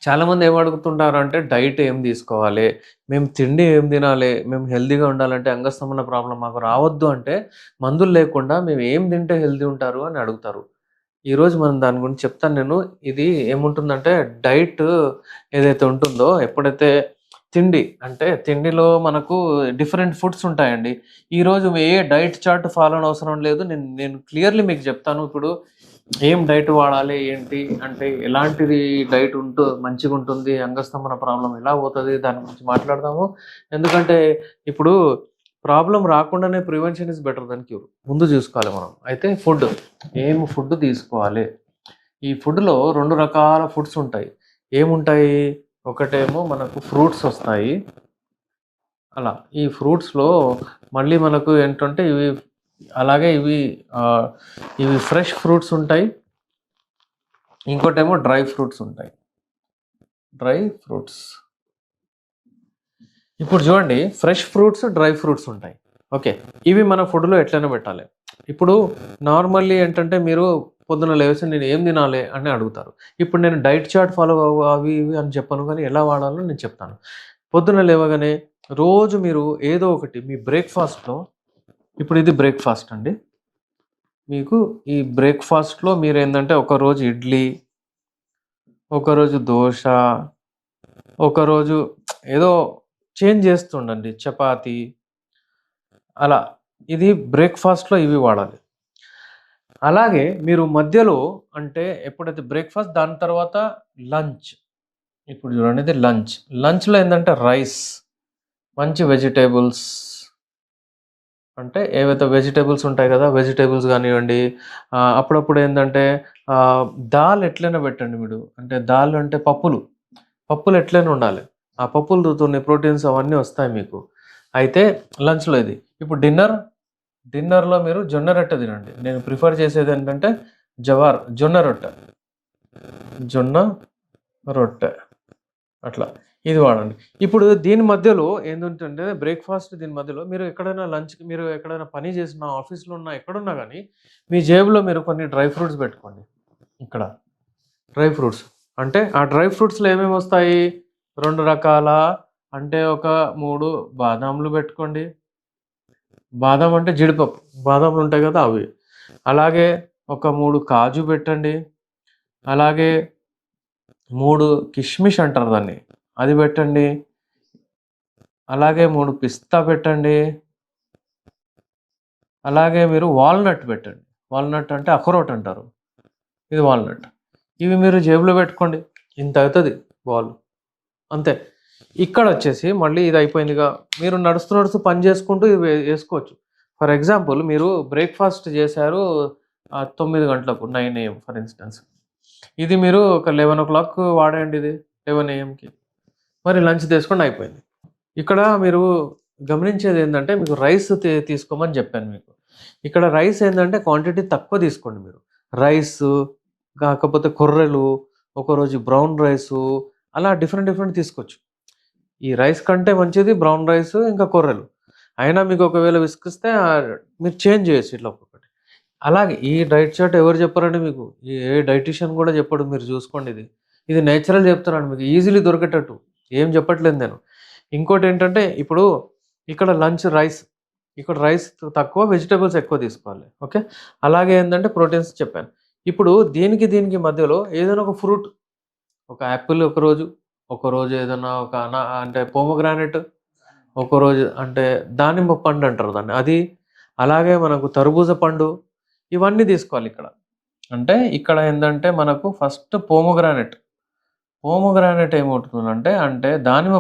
చాలామంది ఏం అడుగుతుంటారంటే డైట్ ఏం తీసుకోవాలి? మేము తిండి ఏం తినాలి? మేము హెల్తీగా ఉండాలంటే అంగస్తంభన ప్రాబ్లమ్ మాకు రావద్దు అంటే మందులు లేకుండా మేము ఏం తింటే హెల్తీ ఉంటారు అని అడుగుతారు. ఈరోజు మనం దాని గురించి చెప్తాను నేను. ఇది ఏముంటుందంటే డైట్ ఏదైతే ఉంటుందో ఎప్పుడైతే తిండి అంటే తిండిలో మనకు డిఫరెంట్ ఫుడ్స్ ఉంటాయండి. ఈరోజు ఏ డైట్ చార్ట్ ఫాలో అవ్వనవసరం లేదు. నేను నేను క్లియర్‌లీ మీకు చెప్తాను. ఇప్పుడు ఏం డైట్ వాడాలి? ఏంటి? అంటే ఎలాంటిది డైట్ మంచిగుంటుంది? అంగస్తంభన ప్రాబ్లమ్ ఎలా పోతది? దాని గురించి మాట్లాడదాము. ఎందుకంటే ఇప్పుడు ప్రాబ్లమ్ రాకుండానే prevention is better than cure. ముందు చూసుకోవాలి మనం. అయితే ఏం ఫుడ్ తీసుకోవాలి? ఈ ఫుడ్‌లో 2 రకాల ఫుడ్స్ ఉంటాయి. ఏముంటాయి? ఒకటేమో మనకు ఫ్రూట్స్ వస్తాయి. అలా. ఈ ఫ్రూట్స్‌లో మళ్ళీ మనకు ఏంటంటే అలాగే ఆహ్, ఇవి ఫ్రెష్ ఫ్రూట్స్ ఉంటాయి. ఇంకోటేమో డ్రై ఫ్రూట్స్ ఉంటాయి. Dry fruits. ఇప్పుడు చూడండి ఫ్రెష్ ఫ్రూట్స్, డ్రై ఫ్రూట్స్ ఉంటాయి. ఓకే. ఇవి మన ఫుడ్‌లో ఎట్లైనా పెట్టాలి. ఇప్పుడు నార్మల్లీ ఏంటంటే మీరు పొద్దున లేసి నేను ఏం తినాలి అని అడుగుతారు. ఇప్పుడు నేను డైట్ చార్ట్ ఫాలో అవి ఇవి అని చెప్పను గానీ ఎలా వాడాలో నేను చెప్తాను. పొద్దున లేవగానే రోజు మీరు ఏదో ఒకటి మీ బ్రేక్‌ఫాస్ట్‌లో ఇప్పుడు ఇది బ్రేక్‌ఫాస్ట్ అండి. మీకు ఈ బ్రేక్‌ఫాస్ట్‌లో మీరేందంటే ఒకరోజు ఇడ్లీ, ఒకరోజు దోస, ఒకరోజు ఏదో చేంజ్ చేస్తుండండి. చపాతీ అలా. ఇది బ్రేక్‌ఫాస్ట్‌లో ఇవి వాడాలి. అలాగే మీరు మధ్యలో అంటే ఎప్పుడైతే బ్రేక్‌ఫాస్ట్ దాని తర్వాత లంచ్. ఇప్పుడు చూడండి ఇది లంచ్. లంచ్‌లో ఏందంటే రైస్, మంచి వెజిటబుల్స్ అంటే ఏవైతే వెజిటబుల్స్ ఉంటాయి కదా! వెజిటబుల్స్ గానివ్వండి, అప్పుడప్పుడు ఏందంటే దాల్ ఎట్లైనా పెట్టండి మీరు. అంటే దాల్ అంటే పప్పులు. పప్పులు ఎట్లైనా ఉండాలి. ఆ పప్పులతోని ప్రోటీన్స్ అవన్నీ వస్తాయి మీకు. అయితే లంచ్‌లో ఇది. ఇప్పుడు డిన్నర్‌లో మీరు జొన్న రొట్టె తినండి. నేను ప్రిఫర్ చేసేదేంటంటే జొన్న రొట్టె. జొన్న రొట్టె. అట్లా. ఇది వాడండి. ఇప్పుడు దీని మధ్యలో ఏందంటంటే బ్రేక్‌ఫాస్ట్ దీని మధ్యలో మీరు ఎక్కడైనా లంచ్‌కి మీరు ఎక్కడైనా పని చేసినా, ఆఫీస్‌లో ఉన్నా, ఎక్కడున్నా గానీ మీ జేబులో మీరు కొన్ని డ్రై ఫ్రూట్స్ పెట్టుకోండి. ఇక్కడ డ్రై ఫ్రూట్స్. అంటే ఆ డ్రై ఫ్రూట్స్‌లో ఏమేమొస్తాయి? 2 రకాల అంటే ఒక 3 బాదాంలు పెట్టుకోండి. బాదాం అంటే జీడిపప్పు. బాదాంలుంటాయి గదా! అవి. అలాగే ఒక 3 కాజు పెట్టండి. అలాగే 3 కిష్మిష్ అంటారు దాన్ని. అది పెట్టండి. అలాగే 3 పిస్తా పెట్టండి. అలాగే మీరు వాల్‌నట్ పెట్టండి. వాల్‌నట్ అంటే అఖరోట్ అంటారు. ఇది వాల్‌నట్. ఇవి మీరు జేబులో పెట్టుకోండి. ఇంత అవుతది బాల్. అంతే. ఇక్కడొచ్చేసి మళ్ళీ ఇది అయిపోయిందిగా. మీరు నడుస్తూ, నడుస్తూ పని చేసుకుంటూ ఇవి ఏసుకోవచ్చు. ఫర్ ఎగ్జాంపుల్ మీరు బ్రేక్‌ఫాస్ట్ చేశారు 9 గంటలకు 9 ఏఎం ఫర్ ఇన్‌స్టాన్స్. ఇది మీరు ఒక 11:00 వాడేయండి ఇది. 11 ఏఎంకి. మరి లంచ్ చేసుకోండి అయిపోయింది. ఇక్కడ మీరు గమనించేదేందంటే మీకు రైస్ తీసుకోమని జెప్పాను మీకు. ఇక్కడ రైస్ ఏందంటే క్వాంటిటీ తక్కువ తీసుకోండి మీరు. రైసు, కాకపోతే కొర్రలు, ఒకరోజు బ్రౌన్ రైసు అలా డిఫరెంట్ డిఫరెంట్ తీసుకోవచ్చు. ఈ రైస్ కంటే మంచిది బ్రౌన్ రైసు ఇంకా కొర్రలు. అయినా మీకు ఒకవేళ విసుకొస్తే మీరు చేంజ్ చేయొచ్చు ఇట్లా ఒక్కొక్కటి. అలాగే ఈ డైట్ చార్ట్ ఎవరు చెప్పరండి మీకు. ఏ డైటీషియన్ గూడా చెప్పడు. మీరు చూసుకోండి ఇది. ఇది నేచురల్ చెప్తున్నాను మీకు ఈజీలీ దొరికేటట్టు. ఏం చెప్పట్లేదు నేను. ఇంకోటేంటంటే ఇప్పుడు ఇక్కడ లంచ్ రైస్. ఇక్కడ రైస్ తక్కువ, వెజిటబుల్స్ ఎక్కువ తీసుకోవాలి. ఓకే. అలాగే ఏందంటే ప్రోటీన్స్ చెప్పాను. ఇప్పుడు దీనికి మధ్యలో ఏదైనా ఒక ఫ్రూట్, ఒక యాపిల్ ఒకరోజు, ఒకరోజు ఏదన్నా ఒక అంటే పోమోగ్రానేట్, ఒకరోజు అంటే దానిమ్మ పండు అంటారు దాన్ని. అది అలాగే మనకు తర్బూజ పండు ఇవన్నీ తీసుకోవాలిక్కడ. అంటే ఇక్కడ ఏందంటే మనకు ఫస్ట్ పోమోగ్రానేట్. పోమోగ్రానేట్ ఏమవుతుందంటే అంటే దానిమ్మ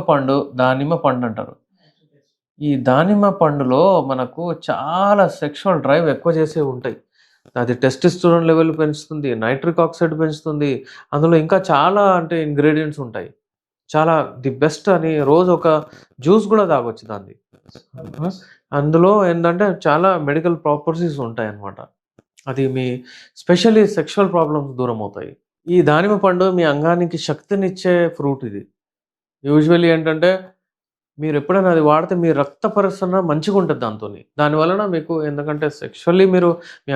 పండంటారు. ఈ దానిమ్మ పండులో మనకు చాలా సెక్షువల్ డ్రైవ్ ఎక్కువ చేసేవుంటాయి. అది టెస్టోస్టెరోన్ లెవెల్ పెంచుతుంది, నైట్రిక్ ఆక్సైడ్ పెంచుతుంది. అందులో ఇంకా చాలా అంటే ఇంగ్రీడియెంట్స్ ఉంటాయి. చాలా ది బెస్ట్ అని రోజు ఒక జ్యూస్ గూడా తాగొచ్చు దాన్ని. ఆ! అందులో ఏందంటే చాలా మెడికల్ ప్రాపర్టీస్ ఉంటాయన్నమాట. అది స్పెషల్లీ సెక్షువల్ ప్రాబ్లమ్స్ దూరమవుతాయి. ఈ దానిమ్మ పండు మీ అంగానికి శక్తినిచ్చే ఫ్రూట్ ఇది. యూజువల్లీ ఏంటంటే మీరెప్పుడైనా అది వాడితే మీ రక్త పరిసరణ మంచిగుంటది దాంతోని. దాని వలన మీకు ఎందుకంటే సెక్షువల్లీ మీ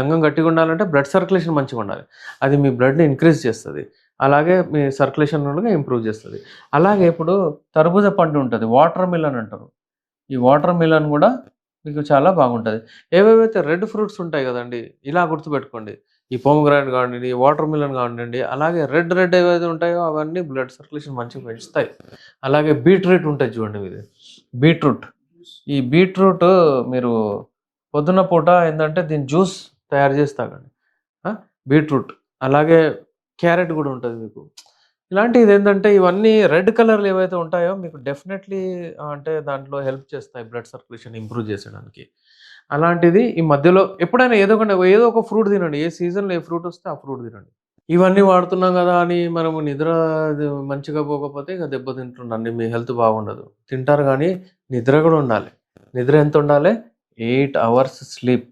అంగం గట్టిగుండాలంటే బ్లడ్ సర్క్యులేషన్ మంచిగుండాలి. అది మీ బ్లడ్‌ని ఇంక్రీజ్ చేస్తది. అలాగే మీ సర్క్యులేషన్ కూడా ఇంప్రూవ్ చేస్తుంది. అలాగే ఇప్పుడు తర్బూజ పండు ఉంటుంది, వాటర్ మిలన్ అంటారు. ఈ వాటర్ మిలన్ కూడా మీకు చాలా బాగుంటుంది. ఏవేవైతే రెడ్ ఫ్రూట్స్ ఉంటాయి కదండి, ఇలా గుర్తుపెట్టుకోండి. ఈ పోమోగ్రానేట్ కానివ్వండి, వాటర్ మిలన్ కానివ్వండి, అలాగే రెడ్ రెడ్ ఏవైతే ఉంటాయో అవన్నీ బ్లడ్ సర్క్యులేషన్ మంచిగా పెంచుతాయి. అలాగే బీట్రూట్ ఉంటుంది చూడండి, ఇది బీట్రూట్. ఈ బీట్రూట్ మీరు పొద్దున్న పూట ఏంటంటే దీని జ్యూస్ తయారు చేసి తాగండి. బీట్రూట్ అలాగే క్యారెట్ కూడా ఉంటుంది మీకు. ఇలాంటిది ఏంటంటే ఇవన్నీ రెడ్ కలర్లు ఏవైతే ఉంటాయో మీకు డెఫినెట్లీ అంటే దాంట్లో హెల్ప్ చేస్తాయి బ్లడ్ సర్క్యులేషన్ ఇంప్రూవ్ చేసడానికి. అలాంటిది ఈ మధ్యలో ఎప్పుడైనా ఏదో ఒక ఫ్రూట్ తినండి. ఏ సీజన్‌లో ఏ ఫ్రూట్ వస్తే ఆ ఫ్రూట్ తినండి. ఇవన్నీ వాడుతున్నాం గదా అని మనము నిద్ర మంచిగా పోకపోతే ఇక దెబ్బతింటుండండి. మీ హెల్త్ బాగుండదు. తింటారు గానీ నిద్ర గూడా ఉండాలి. నిద్ర ఎంతుండాలే? 8 అవర్స్ స్లీప్.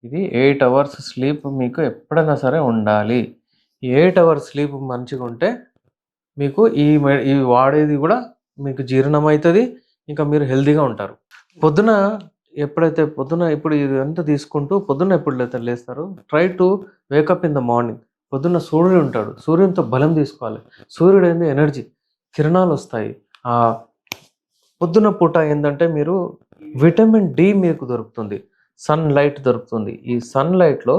ఇది 8 అవర్స్ స్లీప్ మీకు ఎప్పుడైనా సరే ఉండాలి. ఈ 8 అవర్స్ స్లీప్ మంచిగుంటే మీకు ఇవి వాడేది గూడా మీకు జీర్ణమైతది. ఇంకా మీరు హెల్తీగా ఉంటారు. పొద్దున పొద్దున ఇప్పుడు ఇదంతా తీసుకుంటూ పొద్దున్న ఎప్పుడు లేస్తారు? Try to wake up in the morning. పొద్దున్న సూర్యుడు ఉంటాడు. సూర్యునితో బలం తీసుకోవాలి. సూర్యుడేంది ఎనర్జీ, కిరణాలొస్తాయి. పొద్దున్న పూట ఏందంటే మీరు విటమిన్ డి మీకు దొరుకుతుంది. సన్‌లైట్ దొరుకుతుంది. ఈ సన్‌లైట్‌లో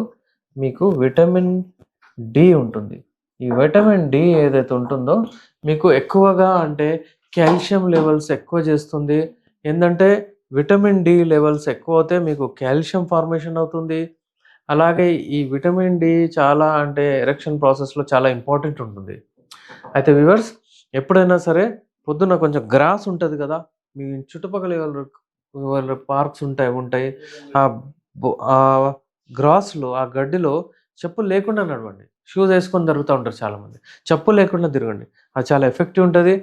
మీకు విటమిన్ డి ఉంటుంది. ఈ విటమిన్ డి ఏదైతే ఉంటుందో మీకు ఎక్కువగా అంటే కాల్షియం లెవెల్స్ ఎక్కువ చేస్తుంది. ఏందంటే విటమిన్ డి లెవెల్స్ ఎక్కువవుతే మీకు కాల్షియం ఫార్మేషన్ అవుతుంది. అలాగే ఈ విటమిన్ డి చాలా అంటే ఎరెక్షన్ ప్రాసెస్‌లో చాలా ఇంపార్టెంట్ ఉంటుంది. అయితే వ్యూవర్స్ ఎప్పుడైనా సరే పొద్దున్న కొంచెం గ్రాస్ ఉంటది గదా! మీ చుట్టుపక్కల వాళ్ళ పార్క్స్ ఉంటాయి. ఆహ్, ఆ గ్రాస్‌లో, ఆ గడ్డిలో చెప్పులు లేకుండా నడవండి. షూస్ ఏసుకొని తిరుగుతా ఉంటారు చాలామంది. చెప్పులు లేకుండా తిరగండి. అది చాలా ఎఫెక్టివ్ ఉంటది.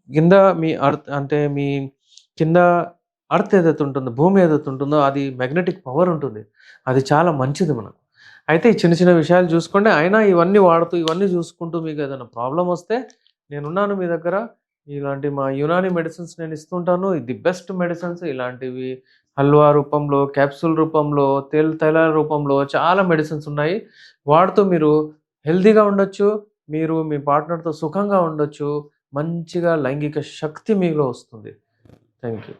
కింద మీ మీ కింద ఎర్త్ ఏదైతే ఉంటుందో, భూమి ఏదైతే ఉంటుందో అది మాగ్నెటిక్ పవర్ ఉంటుంది. అది చాలా మంచిది మనకు. అయితే ఈ చిన్న చిన్న విషయాలు చూసుకోండి. అయినా ఇవన్నీ వాడుతూ, ఇవన్నీ చూసుకుంటూ మీకేదైనా ప్రాబ్లమొస్తే నేనున్నాను మీ దగ్గర. ఇలాంటి మా యునాని మెడిసిన్స్ నేను ఇస్తుంటాను. ది బెస్ట్ మెడిసిన్స్ ఇలాంటివి హల్వా రూపంలో, క్యాప్సూల్ రూపంలో, తైలాల రూపంలో చాలా మెడిసిన్స్ ఉన్నాయి. వాడుతూ మీరు హెల్తీగా ఉండొచ్చు. మీరు మీ పార్ట్నర్‌తో సుఖంగా ఉండొచ్చు. మంచిగా లైంగిక శక్తి మీలో వస్తుంది. Thank you.